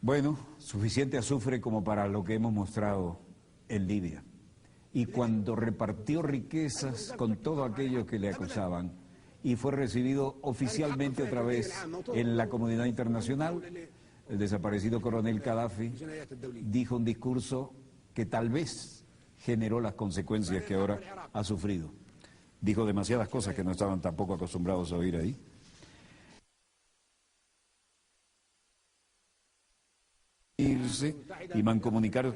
Bueno, suficiente azufre como para lo que hemos mostrado en Libia. Y cuando repartió riquezas con todo aquello que le acusaban y fue recibido oficialmente otra vez en la comunidad internacional, el desaparecido coronel Gaddafi dijo un discurso que tal vez generó las consecuencias que ahora ha sufrido. Dijo demasiadas cosas que no estaban tampoco acostumbrados a oír ahí. Irse y mancomunicar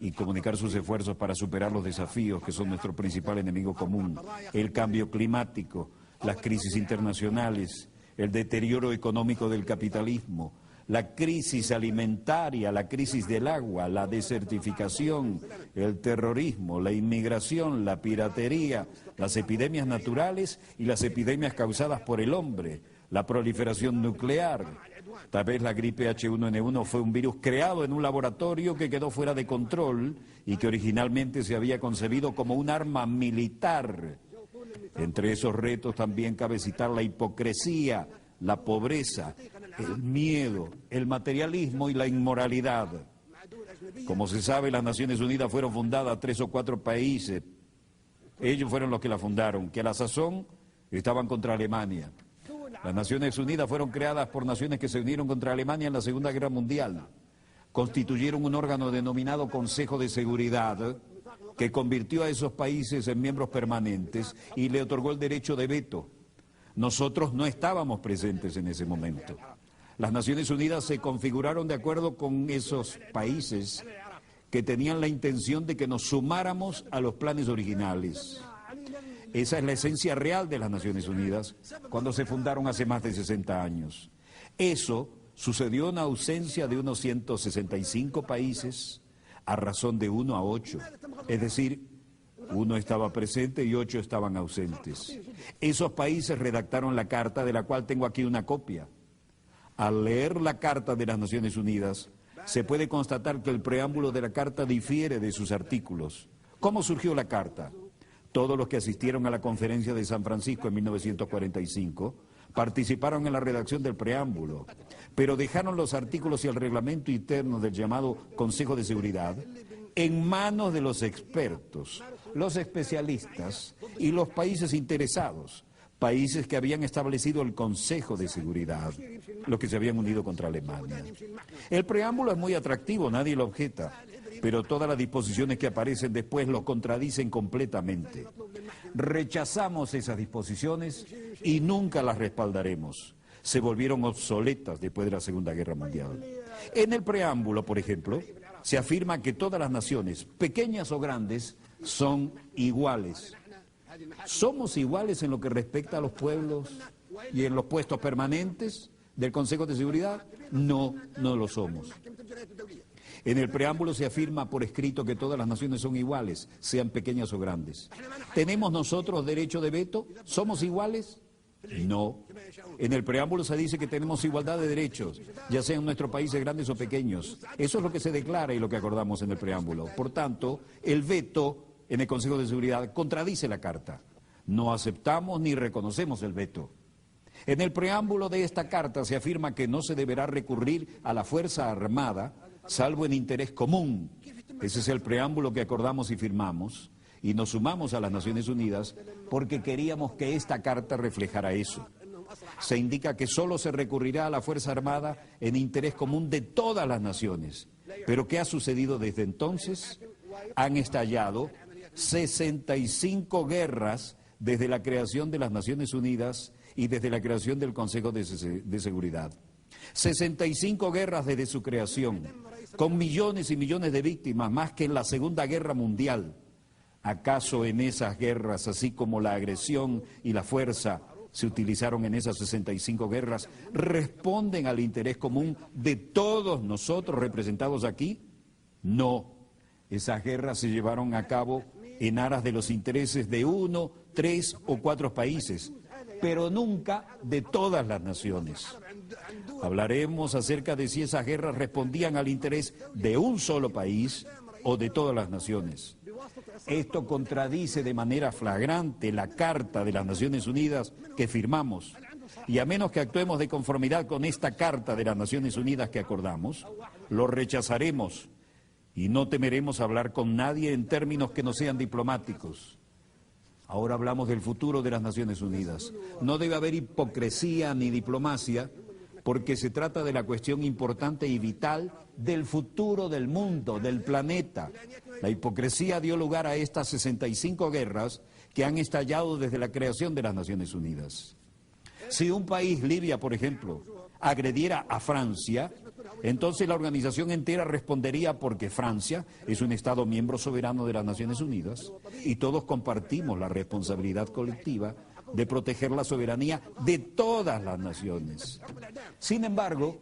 y comunicar sus esfuerzos para superar los desafíos que son nuestro principal enemigo común, el cambio climático, las crisis internacionales, el deterioro económico del capitalismo, la crisis alimentaria, la crisis del agua, la desertificación, el terrorismo, la inmigración, la piratería, las epidemias naturales y las epidemias causadas por el hombre, la proliferación nuclear. Tal vez la gripe H1N1 fue un virus creado en un laboratorio que quedó fuera de control y que originalmente se había concebido como un arma militar. Entre esos retos también cabe citar la hipocresía, la pobreza, el miedo, el materialismo y la inmoralidad. Como se sabe, las Naciones Unidas fueron fundadas 3 o 4 países. Ellos fueron los que la fundaron, que a la sazón estaban contra Alemania. Las Naciones Unidas fueron creadas por naciones que se unieron contra Alemania en la Segunda Guerra Mundial. Constituyeron un órgano denominado Consejo de Seguridad que convirtió a esos países en miembros permanentes y le otorgó el derecho de veto. Nosotros no estábamos presentes en ese momento. Las Naciones Unidas se configuraron de acuerdo con esos países que tenían la intención de que nos sumáramos a los planes originales. Esa es la esencia real de las Naciones Unidas cuando se fundaron hace más de 60 años. Eso sucedió en ausencia de unos 165 países a razón de 1 a 8. Es decir, 1 estaba presente y 8 estaban ausentes. Esos países redactaron la carta, de la cual tengo aquí una copia. Al leer la Carta de las Naciones Unidas, se puede constatar que el preámbulo de la carta difiere de sus artículos. ¿Cómo surgió la carta? Todos los que asistieron a la conferencia de San Francisco en 1945 participaron en la redacción del preámbulo, pero dejaron los artículos y el reglamento interno del llamado Consejo de Seguridad en manos de los expertos, los especialistas y los países interesados, países que habían establecido el Consejo de Seguridad, los que se habían unido contra Alemania. El preámbulo es muy atractivo, nadie lo objeta, pero todas las disposiciones que aparecen después lo contradicen completamente. Rechazamos esas disposiciones y nunca las respaldaremos. Se volvieron obsoletas después de la Segunda Guerra Mundial. En el preámbulo, por ejemplo, se afirma que todas las naciones, pequeñas o grandes, son iguales. ¿Somos iguales en lo que respecta a los pueblos y en los puestos permanentes del Consejo de Seguridad? No, no lo somos. En el preámbulo se afirma por escrito que todas las naciones son iguales, sean pequeñas o grandes. ¿Tenemos nosotros derecho de veto? ¿Somos iguales? No. En el preámbulo se dice que tenemos igualdad de derechos, ya sean nuestros países grandes o pequeños. Eso es lo que se declara y lo que acordamos en el preámbulo. Por tanto, el veto en el Consejo de Seguridad contradice la Carta. No aceptamos ni reconocemos el veto. En el preámbulo de esta Carta se afirma que no se deberá recurrir a la Fuerza Armada, salvo en interés común. Ese es el preámbulo que acordamos y firmamos, y nos sumamos a las Naciones Unidas porque queríamos que esta Carta reflejara eso. Se indica que solo se recurrirá a la Fuerza Armada en interés común de todas las naciones. Pero ¿qué ha sucedido desde entonces? Han estallado 65 guerras desde la creación de las Naciones Unidas y desde la creación del Consejo de Seguridad. 65 guerras desde su creación, con millones y millones de víctimas, más que en la Segunda Guerra Mundial. ¿Acaso en esas guerras, así como la agresión y la fuerza se utilizaron en esas 65 guerras, responden al interés común de todos nosotros representados aquí? No. Esas guerras se llevaron a cabo en aras de los intereses de 1, 3 o 4 países, pero nunca de todas las naciones. Hablaremos acerca de si esas guerras respondían al interés de un solo país o de todas las naciones. Esto contradice de manera flagrante la Carta de las Naciones Unidas que firmamos. y a menos que actuemos de conformidad con esta Carta de las Naciones Unidas que acordamos, lo rechazaremos y no temeremos hablar con nadie en términos que no sean diplomáticos. Ahora hablamos del futuro de las Naciones Unidas. No debe haber hipocresía ni diplomacia, porque se trata de la cuestión importante y vital del futuro del mundo, del planeta. La hipocresía dio lugar a estas 65 guerras que han estallado desde la creación de las Naciones Unidas. Si un país, Libia, por ejemplo, agrediera a Francia, entonces la organización entera respondería porque Francia es un Estado miembro soberano de las Naciones Unidas y todos compartimos la responsabilidad colectiva de proteger la soberanía de todas las naciones. Sin embargo,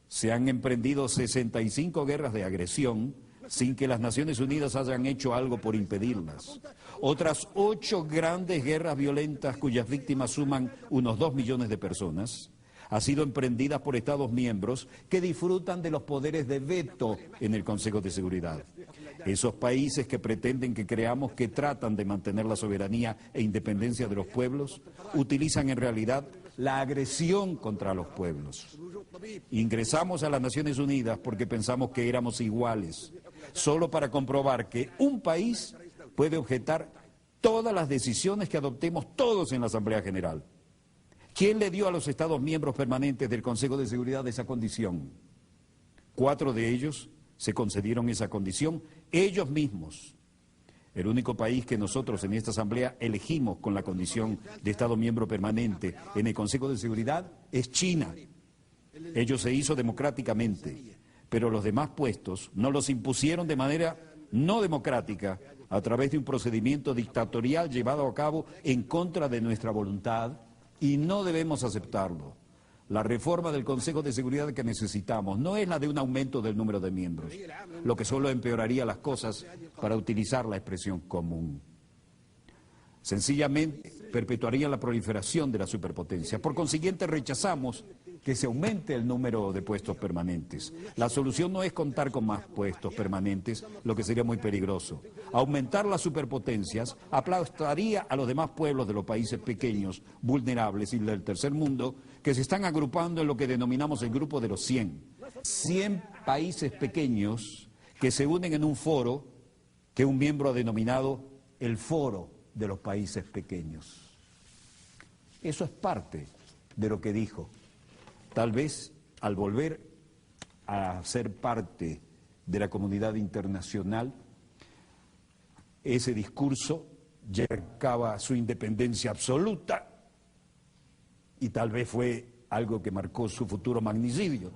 se han emprendido 65 guerras de agresión sin que las Naciones Unidas hayan hecho algo por impedirlas. Otras 8 grandes guerras violentas cuyas víctimas suman unos 2 millones de personas han sido emprendidas por Estados miembros que disfrutan de los poderes de veto en el Consejo de Seguridad. Esos países que pretenden que creamos que tratan de mantener la soberanía e independencia de los pueblos, utilizan en realidad la agresión contra los pueblos. Ingresamos a las Naciones Unidas porque pensamos que éramos iguales, solo para comprobar que un país puede objetar todas las decisiones que adoptemos todos en la Asamblea General. ¿Quién le dio a los Estados miembros permanentes del Consejo de Seguridad esa condición? 4 de ellos se concedieron esa condición ellos mismos. El único país que nosotros en esta Asamblea elegimos con la condición de Estado miembro permanente en el Consejo de Seguridad es China. Ello se hizo democráticamente, pero los demás puestos nos los impusieron de manera no democrática a través de un procedimiento dictatorial llevado a cabo en contra de nuestra voluntad y no debemos aceptarlo. La reforma del Consejo de Seguridad que necesitamos no es la de un aumento del número de miembros, lo que solo empeoraría las cosas para utilizar la expresión común. Sencillamente perpetuaría la proliferación de la superpotencia. Por consiguiente, rechazamos que se aumente el número de puestos permanentes. La solución no es contar con más puestos permanentes, lo que sería muy peligroso. Aumentar las superpotencias aplastaría a los demás pueblos de los países pequeños, vulnerables y del tercer mundo, que se están agrupando en lo que denominamos el grupo de los 100. 100 países pequeños que se unen en un foro que un miembro ha denominado el Foro de los Países Pequeños. Eso es parte de lo que dijo. Tal vez al volver a ser parte de la comunidad internacional, ese discurso ya marcaba su independencia absoluta y tal vez fue algo que marcó su futuro magnicidio.